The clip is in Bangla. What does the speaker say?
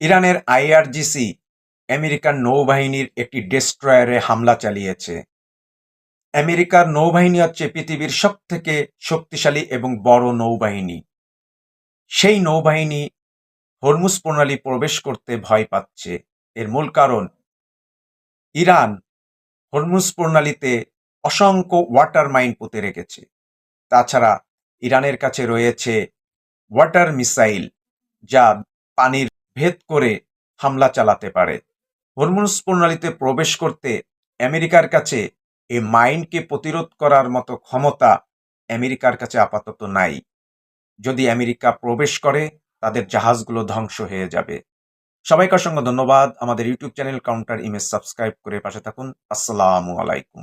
ইরানের আইআরজিসি আমেরিকান নৌবাহিনীর একটি ডেস্ট্রয়ারে হামলা চালিয়েছে। আমেরিকার নৌবাহিনী হচ্ছে পৃথিবীর সবথেকে শক্তিশালী এবং বড় নৌবাহিনী। সেই নৌবাহিনী হরমুজ প্রণালী প্রবেশ করতে ভয় পাচ্ছে। এর মূল কারণ ইরান হরমুজ প্রণালীতে অসংখ্য ওয়াটার মাইন পুঁতে রেখেছে। তাছাড়া ইরানের কাছে রয়েছে ওয়াটার মিসাইল, যা পানির ভেদ করে হামলা চালাতে পারে। হরমুজ প্রণালীতে প্রবেশ করতে আমেরিকার কাছে এই মাইনকে প্রতিরোধ করার মতো ক্ষমতা আমেরিকার কাছে আপাতত নাই। যদি আমেরিকা প্রবেশ করে, তাদের জাহাজগুলো ধ্বংস হয়ে যাবে। সবাইকে অসংখ্য ধন্যবাদ। আমাদের YouTube channel counter image subscribe করে পাশে থাকুন। আসসালামু আলাইকুম।